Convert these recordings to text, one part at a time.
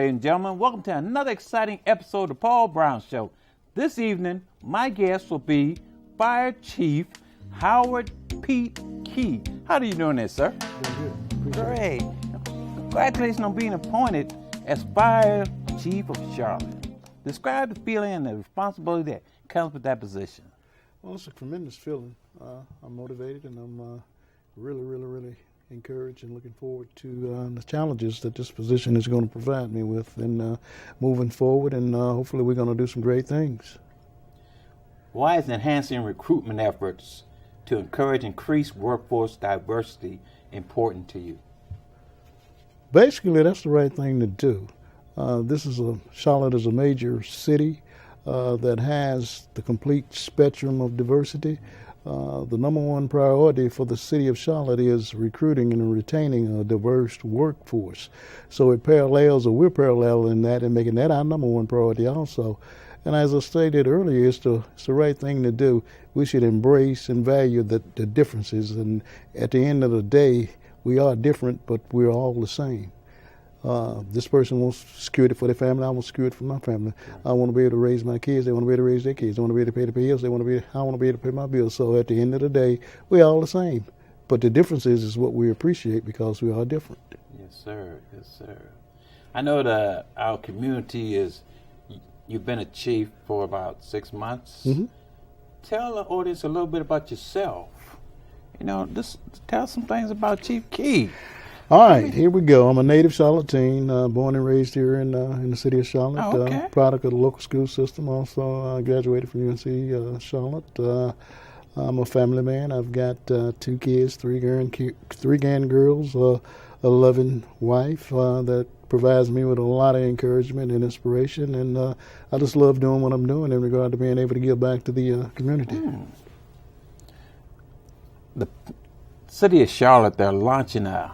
ladies and gentlemen. Welcome to another exciting episode of the Paul Brown Show. This evening, my guest will be Fire Chief Howard Pete Key. How are you doing this, sir? Doing good. Great. Congratulations on being appointed as Fire Chief of Charlotte. Describe the feeling and the responsibility that comes with that position. Well, it's a tremendous feeling. I'm motivated, and I'm really encouraged and looking forward to the challenges that this position is going to provide me with, and moving forward, and hopefully we're going to do some great things. Why is enhancing recruitment efforts to encourage increased workforce diversity important to you? Basically, that's the right thing to do. Charlotte is a major city that has the complete spectrum of diversity. The number one priority for the city of Charlotte is recruiting and retaining a diverse workforce. So it parallels, or we're paralleling that and making that our number one priority also. And as I stated earlier, it's the right thing to do. We should embrace and value the differences. And at the end of the day, we are different, but we're all the same. This person wants security for their family. I want security for my family. I want to be able to raise my kids. They want to be able to raise their kids. They want to be able to pay the bills. I want to be able to pay my bills. So at the end of the day, we're all the same. But the difference is what we appreciate because we are different. Yes, sir. Yes, sir. I know that our community is, you've been a chief for about 6 months. Mm-hmm. Tell the audience a little bit about yourself. Just tell some things about Chief Key. All right, here we go. I'm a native Charlottean, born and raised here in the city of Charlotte. Oh, okay. Product of the local school system. Also graduated from UNCC Charlotte. I'm a family man. I've got 2 kids, 3 grandgirls, a loving wife that provides me with a lot of encouragement and inspiration. And I just love doing what I'm doing in regard to being able to give back to the community. The city of Charlotte, they're launching a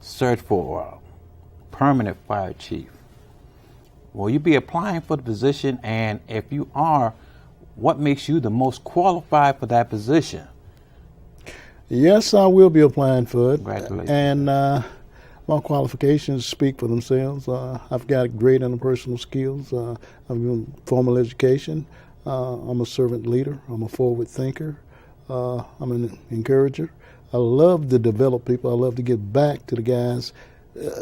search for a permanent fire chief. Will you be applying for the position? And if you are, what makes you the most qualified for that position? Yes, I will be applying for it. Congratulations. And my qualifications speak for themselves. I've got great interpersonal skills. I've done formal education. I'm a servant leader. I'm a forward thinker. I'm an encourager. I love to develop people. I love to give back to the guys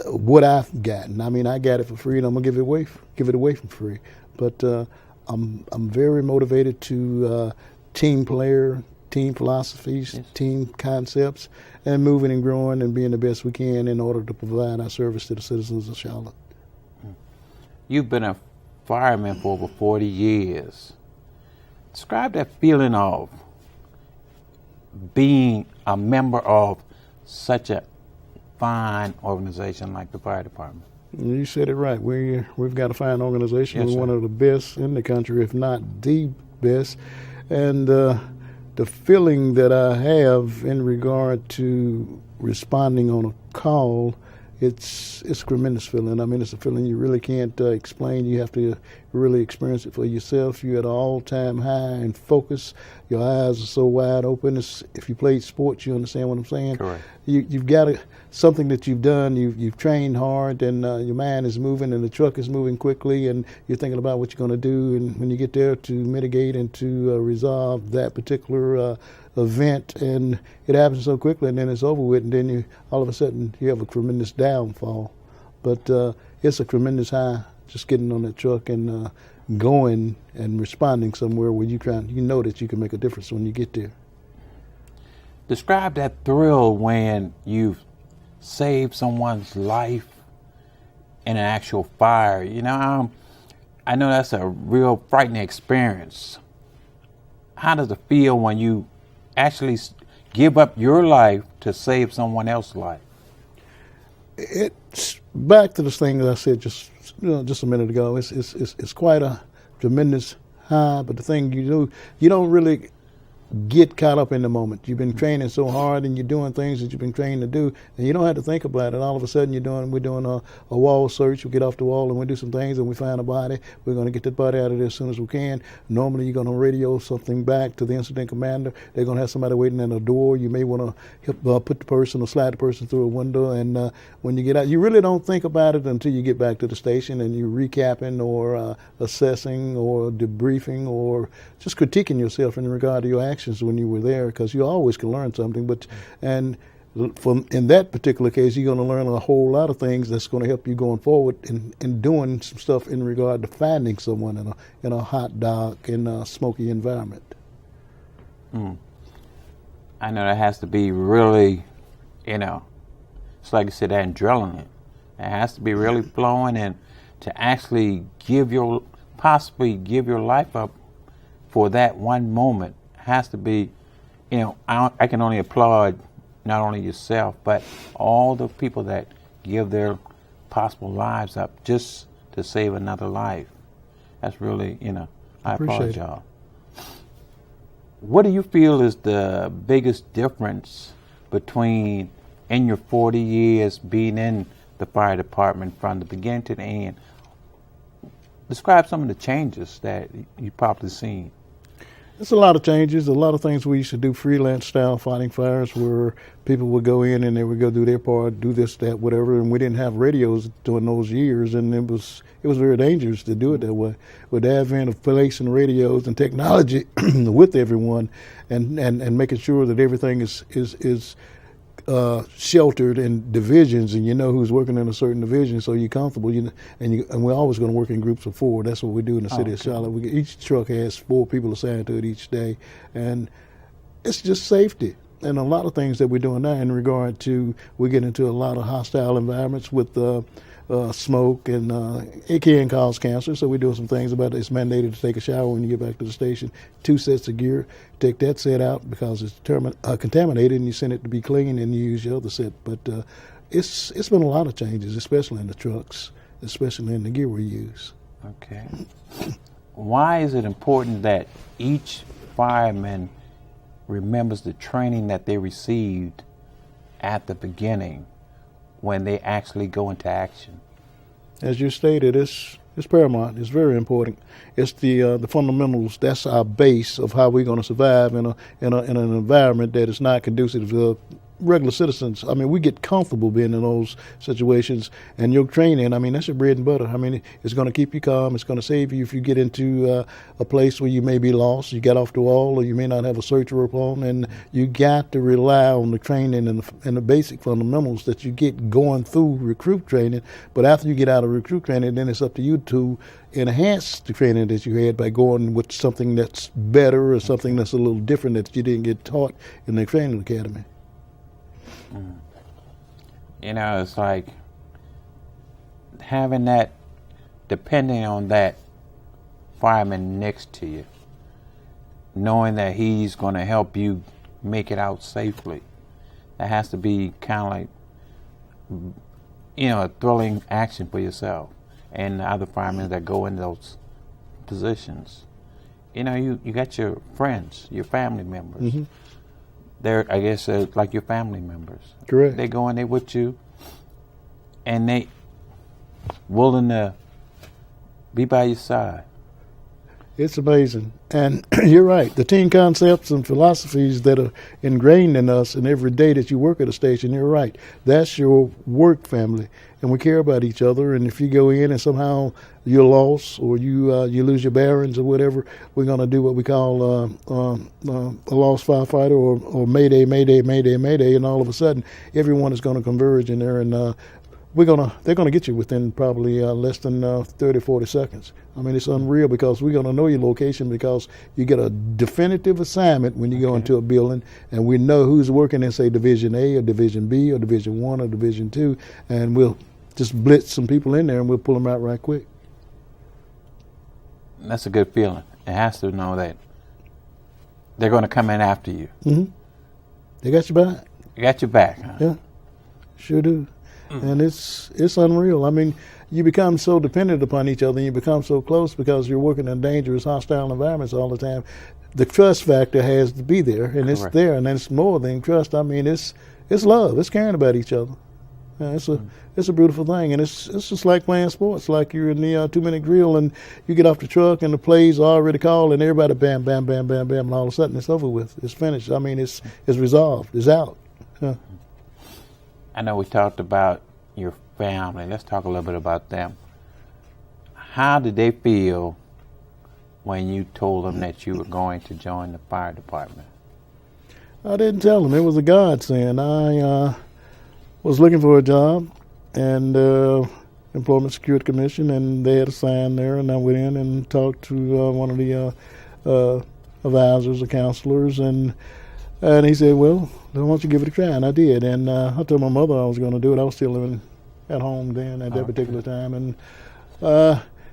what I've gotten. I mean, I got it for free, and I'm gonna give it away for free. But I'm very motivated to team player, team philosophies, yes, team concepts, and moving and growing and being the best we can in order to provide our service to the citizens of Charlotte. You've been a fireman for over 40 years. Describe that feeling of being a member of such a fine organization like the fire department. You said it right. We've got a fine organization. Yes, We're sir. one of the best in the country, if not the best. And the feeling that I have in regard to responding on a call, it's a tremendous feeling. I mean, it's a feeling you really can't explain. You have to really experience it for yourself. You're at an all-time high and focus. Your eyes are so wide open. If you played sports, you understand what I'm saying? Correct. You've got something that you've done. You've trained hard, and your mind is moving, and the truck is moving quickly, and you're thinking about what you're going to do. And when you get there to mitigate and to resolve that particular event, and it happens so quickly, and then it's over with, and then all of a sudden you have a tremendous downfall. But it's a tremendous high just getting on that truck and going and responding somewhere where you know that you can make a difference when you get there. Describe that thrill when you've saved someone's life in an actual fire. I know that's a real frightening experience. How does it feel when you actually give up your life to save someone else's life? It's back to this thing that I said just a minute ago. It's quite a tremendous high, but the thing you don't really get caught up in the moment. You've been training so hard and you're doing things that you've been trained to do, and you don't have to think about it. All of a sudden we're doing a wall search. We get off the wall and we do some things and we find a body. We're going to get that body out of there as soon as we can. Normally you're going to radio something back to the incident commander. They're going to have somebody waiting at the door. You may want to put the person or slide the person through a window, and when you get out, you really don't think about it until you get back to the station and you're recapping or assessing or debriefing or just critiquing yourself in regard to your actions when you were there, because you always can learn something. In that particular case, you're going to learn a whole lot of things that's going to help you going forward in doing some stuff in regard to finding someone in a hot, dark, and smoky environment. I know that has to be really, it's like you said, that adrenaline. It has to be really flowing, and to actually possibly give your life up for that one moment has to be, I can only applaud not only yourself, but all the people that give their possible lives up just to save another life. That's really, I applaud y'all. What do you feel is the biggest difference between, in your 40 years being in the fire department from the beginning to the end? Describe some of the changes that you've probably seen. There's a lot of changes, a lot of things we used to do freelance style fighting fires where people would go in and they would go do their part, do this, that, whatever, and we didn't have radios during those years, and it was very dangerous to do it that way. With the advent of placing radios and technology with everyone and making sure that everything is sheltered in divisions, and you know who's working in a certain division, so you're comfortable. And we're always going to work in groups of 4. That's what we do in the city of Charlotte. Each truck has 4 people assigned to it each day, and it's just safety. And a lot of things that we're doing now in regard to, we get into a lot of hostile environments with smoke, and it can cause cancer. So we're doing some things about it. It's mandated to take a shower when you get back to the station. 2 sets of gear. Take that set out because it's contaminated, and you send it to be clean, and you use your other set. But it's been a lot of changes, especially in the trucks, especially in the gear we use. Okay. Why is it important that each fireman remembers the training that they received at the beginning when they actually go into action? As you stated, it's paramount. It's very important. It's the fundamentals. That's our base of how we're going to survive in an environment that is not conducive to regular citizens. I mean, we get comfortable being in those situations, and your training, I mean, that's your bread and butter. I mean, it's going to keep you calm. It's going to save you if you get into a place where you may be lost, you get off the wall, or you may not have a search rope on, and you got to rely on the training and the basic fundamentals that you get going through recruit training. But after you get out of recruit training, then it's up to you to enhance the training that you had by going with something that's better or something that's a little different that you didn't get taught in the training academy. It's like having that, depending on that fireman next to you, knowing that he's going to help you make it out safely. That has to be kind of like, a thrilling action for yourself and the other firemen that go in those positions. You got your friends, your family members. Mm-hmm. They're, I guess, like your family members. Correct. They go in there with you, and they willing to be by your side. It's amazing. And you're right. The team concepts and philosophies that are ingrained in us and every day that you work at a station, you're right. That's your work family. And we care about each other. And if you go in and somehow you're lost or you lose your bearings or whatever, we're going to do what we call a lost firefighter or mayday, mayday, mayday, mayday. And all of a sudden, everyone is going to converge in there, and they're going to get you within probably less than 30, 40 seconds. I mean, it's unreal because we're going to know your location because you get a definitive assignment when you go into a building, and we know who's working in, say, Division A or Division B or Division 1 or Division 2, and we'll just blitz some people in there and we'll pull them out right quick. That's a good feeling. It has to know that they're going to come in after you. Mm-hmm. They got your back. They got your back, huh? Yeah, sure do. and it's unreal. I mean, you become so dependent upon each other, and you become so close because you're working in dangerous, hostile environments all the time. The trust factor has to be there, and it's there, and it's more than trust. I mean, it's love. It's caring about each other. It's a beautiful thing, and it's just like playing sports. Like you're in the 2-minute drill, and you get off the truck, and the play's already called, and everybody bam, bam, bam, bam, bam, and all of a sudden it's over with. It's finished. I mean, it's resolved. It's out. Yeah. I know we talked about your family. Let's talk a little bit about them. How did they feel when you told them that you were going to join the fire department? I didn't tell them. It was a godsend. I was looking for a job, and Employment Security Commission, and they had a sign there, and I went in and talked to one of the advisors or counselors, and he said, well, why don't you give it a try? And I did, and I told my mother I was going to do it. I was still living at home then at that particular time, and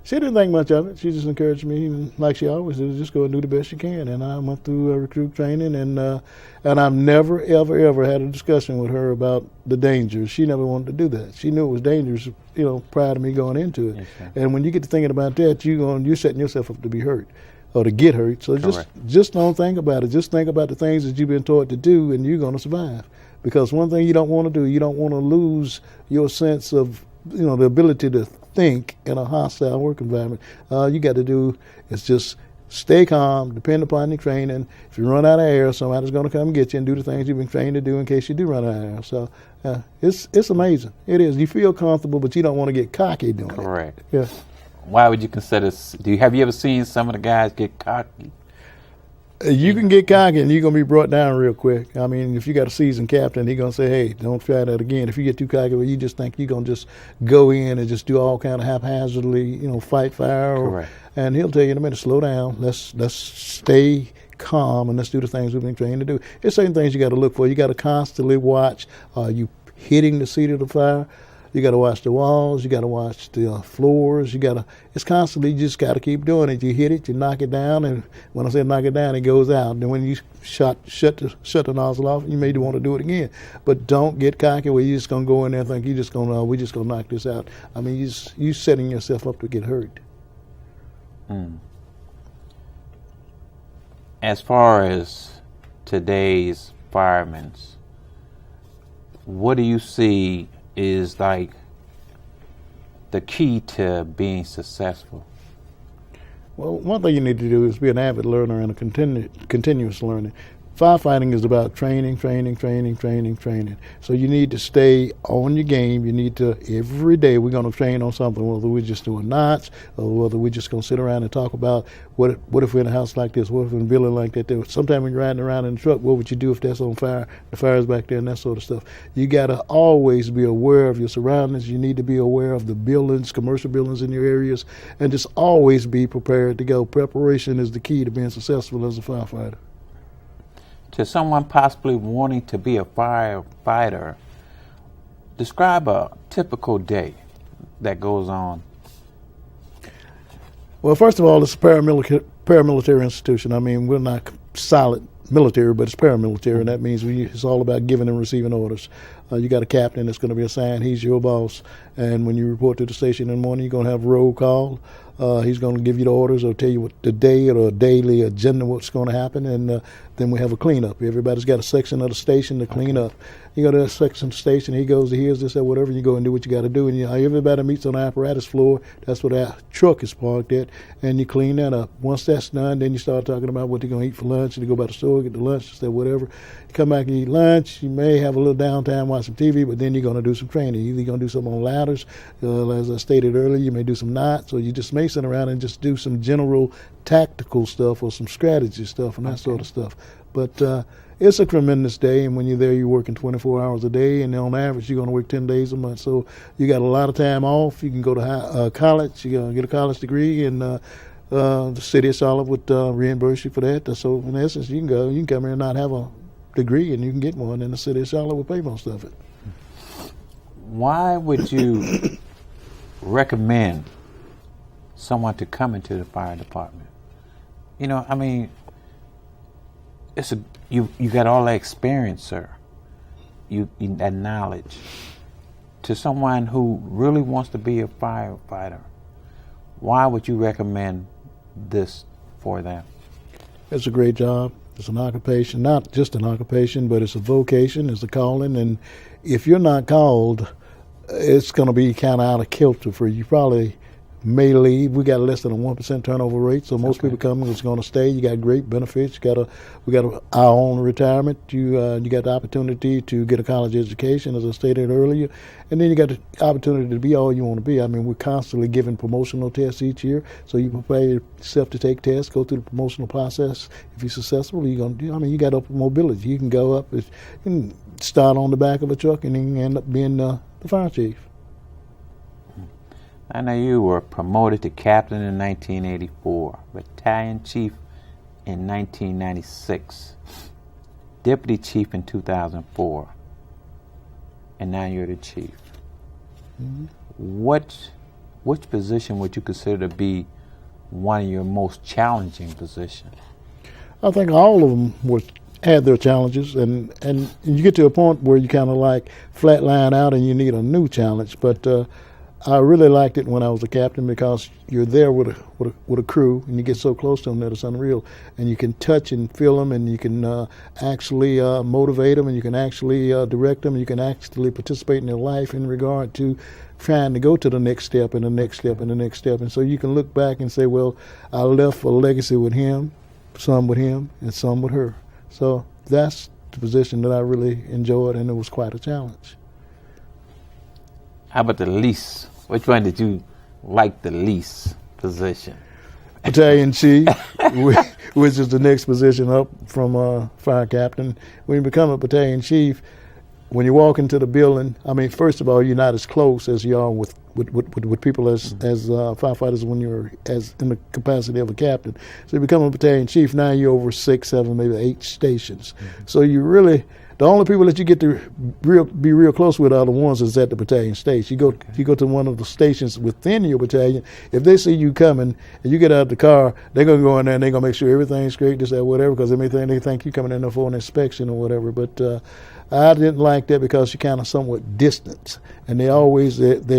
she didn't think much of it. She just encouraged me, like she always did, just go and do the best you can. And I went through recruit training, and I've never, ever, ever had a discussion with her about the dangers. She never wanted to do that. She knew it was dangerous, prior to me going into it. Okay. And when you get to thinking about that, you're setting yourself up to be hurt or to get hurt. So just don't think about it. Just think about the things that you've been taught to do, and you're going to survive. Because one thing you don't want to do, you don't want to lose your sense of, the ability to think in a hostile work environment. All you got to do is just stay calm, depend upon your training. If you run out of air, somebody's going to come get you and do the things you've been trained to do in case you do run out of air. So it's amazing. It is. You feel comfortable, but you don't want to get cocky doing it. Correct. Yeah. Why would you consider? Have you ever seen some of the guys get cocky? You can get cocky and you're going to be brought down real quick. I mean, if you got a seasoned captain, he's going to say, hey, don't try that again. If you get too cocky, well, you just think you're going to just go in and just do all kind of haphazardly, fight fire. And he'll tell you in a minute, slow down. Let's stay calm and let's do the things we've been trained to do. There's certain things you got to look for. You got to constantly watch. Are you hitting the seat of the fire? You got to watch the walls. You got to watch the floors. It's constantly, you just got to keep doing it. You hit it, you knock it down, and when I say knock it down, it goes out. And when you shut the nozzle off, you may want to do it again. But don't get cocky where you're just going to go in there and think we're just going to knock this out. I mean, you're setting yourself up to get hurt. As far as today's firemen, what do you see is like the key to being successful? Well, one thing you need to do is be an avid learner and a continuous learning. Firefighting is about training. So you need to stay on your game. You need to, every day we're going to train on something, whether we're just doing knots or whether we're just going to sit around and talk about what if we're in a house like this, what if we're in a building like that. Sometimes when you're riding around in the truck, what would you do if that's on fire, the fire's back there and that sort of stuff. You got to always be aware of your surroundings. You need to be aware of the buildings, commercial buildings in your areas, and just always be prepared to go. Preparation is the key to being successful as a firefighter. To someone possibly wanting to be a firefighter, describe a typical day that goes on. Well, first of all, it's a paramilitary institution. I mean, we're not solid military, but it's paramilitary, and that means it's all about giving and receiving orders. You got a captain that's going to be assigned. He's your boss, and when you report to the station in the morning, you're going to have a roll call. He's going to give you the orders or tell you what the day or a daily agenda, what's going to happen, and then we have a cleanup. Everybody's got a section of the station to clean up. You go to that section of the station, he goes to here's this, that, whatever, you go and do what you got to do. And everybody meets on the apparatus floor. That's where that truck is parked at, and you clean that up. Once that's done, then you start talking about what they're going to eat for lunch, and you go by the store, get the lunch, that, whatever. You come back and eat lunch. You may have a little downtime, watch some TV, but then you're going to do some training. You're either going to do something on ladders, as I stated earlier, you may do some knots, or you just may sit around and just do some general tactical stuff or some strategy stuff and that sort of stuff. But it's a tremendous day, and when you're there, you're working 24 hours a day, and on average, you're going to work 10 days a month. So you got a lot of time off. You can go to college. You're going to get a college degree, and the city of Charlotte would reimburse you for that. So in essence, you can come here and not have a degree, and you can get one, and the city of Charlotte will pay most of it. Why would you recommend someone to come into the fire department? I mean, you got all that experience, sir. You that knowledge. to someone who really wants to be a firefighter, why would you recommend this for them? It's a great job. It's an occupation, not just an occupation, but it's a vocation, it's a calling. And if you're not called, it's going to be kind of out of kilter for you. You probably may leave. We got less than a 1% turnover rate, so most people coming is going to stay. You got great benefits. We got our own retirement. You got the opportunity to get a college education, as I stated earlier, and then you got the opportunity to be all you want to be. I mean, we're constantly giving promotional tests each year, so you prepare yourself to take tests, go through the promotional process. If you're successful, you're going to do. I mean, you got upward mobility. You can go up, you can start on the back of a truck, and then end up being the fire chief. I know you were promoted to captain in 1984, battalion chief in 1996, deputy chief in 2004, and now you're the chief. Mm-hmm. Which position would you consider to be one of your most challenging positions? I think all of them had their challenges, and you get to a point where you kind of like flatline out and you need a new challenge. But I really liked it when I was a captain because you're there with a crew and you get so close to them that it's unreal. And you can touch and feel them, and you can actually motivate them, and you can actually direct them, and you can actually participate in their life in regard to trying to go to the next step and the next step and the next step. And so you can look back and say, well, I left a legacy with him, some with him, and some with her. So that's the position that I really enjoyed, and it was quite a challenge. How about the least? Which one did you like the least position? Battalion Chief, which is the next position up from fire captain. When you become a battalion chief, when you walk into the building, I mean, first of all, you're not as close as you are with people as firefighters when you're in the capacity of a captain. So you become a battalion chief, now you're over 6, 7, maybe 8 stations. Mm-hmm. So you really, the only people that you get to be real close with are the ones that's at the battalion station. You go to one of the stations within your battalion. If they see you coming and you get out of the car, they're going to go in there and they're going to make sure everything's great, this, that, whatever, because they think you're coming in there for an inspection or whatever. But I didn't like that because you're kind of somewhat distant, and they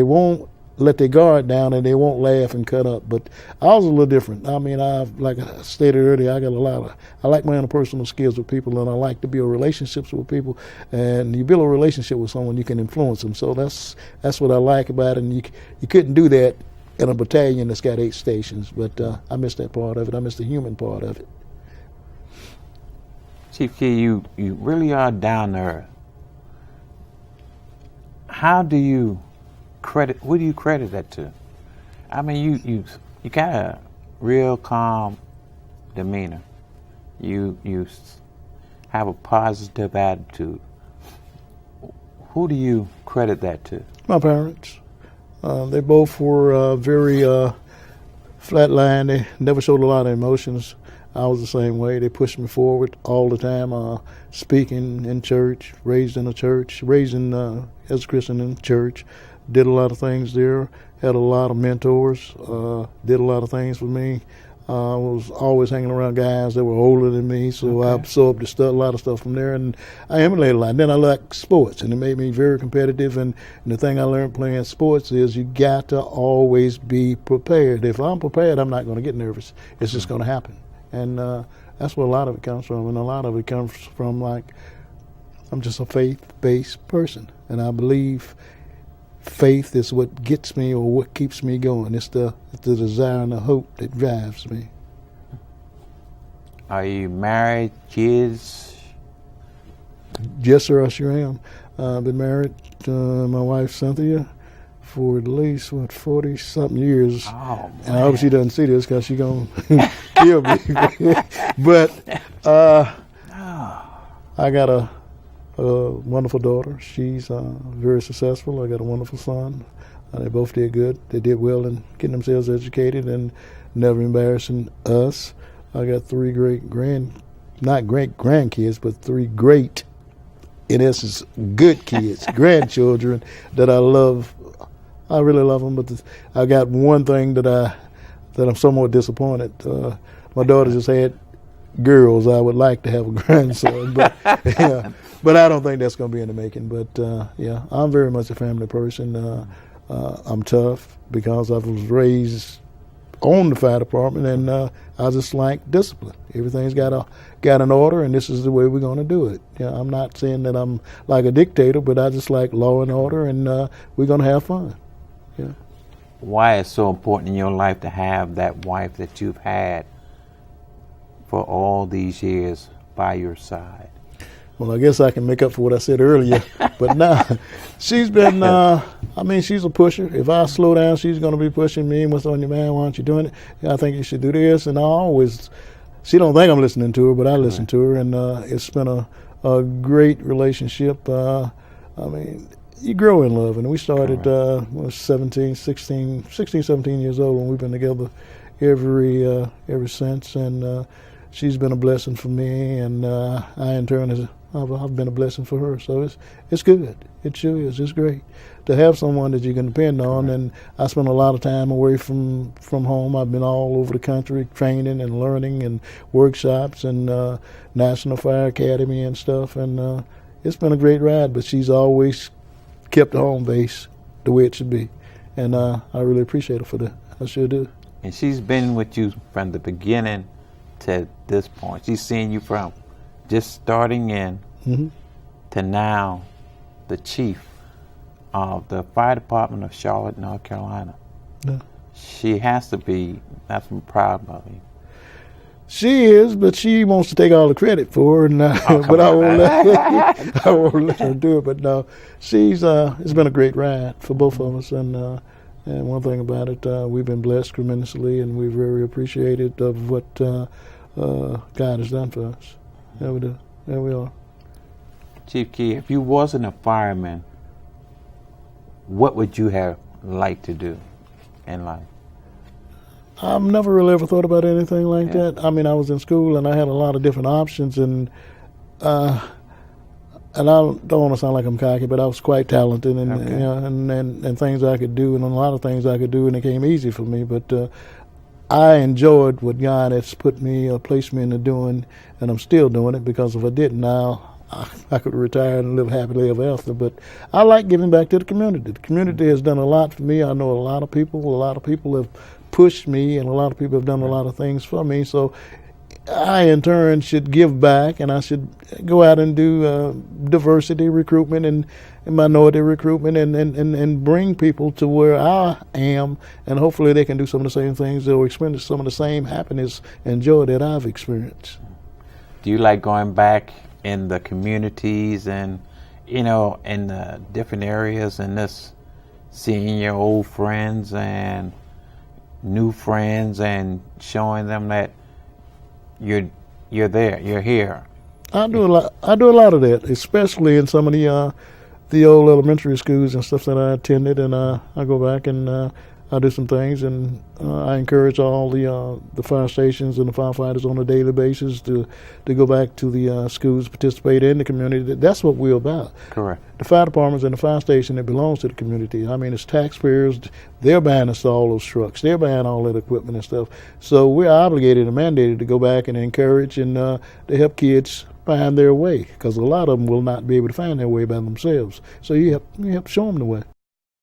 won't let their guard down, and they won't laugh and cut up. But I was a little different. I mean, like I stated earlier, I like my interpersonal skills with people, and I like to build relationships with people. And you build a relationship with someone, you can influence them. So that's what I like about it. And you couldn't do that in a battalion that's got 8 stations. But I miss that part of it. I miss the human part of it. Chief Key, you really are down to earth. Who do you credit that to? I mean, you got a real calm demeanor. You have a positive attitude. Who do you credit that to? My parents. They both were very flatline. They never showed a lot of emotions. I was the same way. They pushed me forward all the time, speaking in church, raised as a Christian in church, did a lot of things there, had a lot of mentors, did a lot of things with me. Was always hanging around guys that were older than me, so I absorbed a lot of stuff from there, and I emulated a lot. And then I liked sports, and it made me very competitive, and the thing I learned playing sports is you got to always be prepared. If I'm prepared, I'm not going to get nervous. It's just going to happen. And that's where a lot of it comes from. And a lot of it comes from, like, I'm just a faith-based person. And I believe faith is what gets me or what keeps me going. It's the desire and the hope that drives me. Are you married, kids? Yes, sir, I sure am. I've been married to my wife, Cynthia, for at least, 40-something years. Oh, man. And I hope she doesn't see this because she's going to kill me. But I got a wonderful daughter. She's very successful. I got a wonderful son. They both did good. They did well in getting themselves educated and never embarrassing us. I got 3 not great grandkids, but 3 great, in essence, good kids, grandchildren that I love. I really love them, but I got one thing that I'm somewhat disappointed. My daughter just had girls. I would like to have a grandson, but but I don't think that's going to be in the making. But yeah, I'm very much a family person. I'm tough because I was raised on the fire department, and I just like discipline. Everything's got an order, and this is the way we're going to do it. I'm not saying that I'm like a dictator, but I just like law and order, and we're going to have fun. Yeah. Why it's so important in your life to have that wife that you've had for all these years by your side? Well, I guess I can make up for what I said earlier, but now she's been, she's a pusher. If I slow down, she's going to be pushing me. What's on your mind? Why aren't you doing it? I think you should do this. And she don't think I'm listening to her, but I listen to her. And it's been a great relationship. You grow in love. And we started, 17 years old, and we've been together ever since. And she's been a blessing for me, and I in turn I've been a blessing for her. So it's good. It sure is. It's great to have someone that you can depend on. And I spend a lot of time away from home. I've been all over the country training and learning and workshops and National Fire Academy and stuff. And it's been a great ride. But she's always kept the home base the way it should be, and I really appreciate her for that. I sure do. And she's been with you from the beginning to this point. She's seen you from just starting in to now the chief of the fire department of Charlotte, North Carolina. Yeah. She has to be, that's proud of you. She is, but she wants to take all the credit for it, and but I won't let her do it. But no, it's been a great ride for both of us, and one thing about it, we've been blessed tremendously, and we're very appreciative of what God has done for us. There we do. There we are. Chief Key, if you wasn't a fireman, what would you have liked to do in life? I've never really ever thought about anything like that. I mean, I was in school and I had a lot of different options, and I don't want to sound like I'm cocky, but I was quite talented, and and things I could do, and a lot of things I could do, and it came easy for me. But I enjoyed what God has put me, placed me into doing, and I'm still doing it, because if I didn't now, I could retire and live happily ever after. But I like giving back to the community. The community has done a lot for me. I know a lot of people have pushed me, and a lot of people have done a lot of things for me. So I, in turn, should give back, and I should go out and do diversity recruitment and minority recruitment, and bring people to where I am, and hopefully they can do some of the same things or experience some of the same happiness and joy that I've experienced. Do you like going back in the communities and, in the different areas, and just seeing your old friends and new friends and showing them that you're there, you're here? I do a lot of that, especially in some of the old elementary schools and stuff that I attended, and I go back and I do some things, and I encourage all the fire stations and the firefighters on a daily basis to go back to the schools, participate in the community. That's what we're about. Correct. The fire departments and the fire station, it belongs to the community. I mean, it's taxpayers. They're buying us all those trucks. They're buying all that equipment and stuff. So we're obligated and mandated to go back and encourage and to help kids find their way, because a lot of them will not be able to find their way by themselves. So you help show them the way.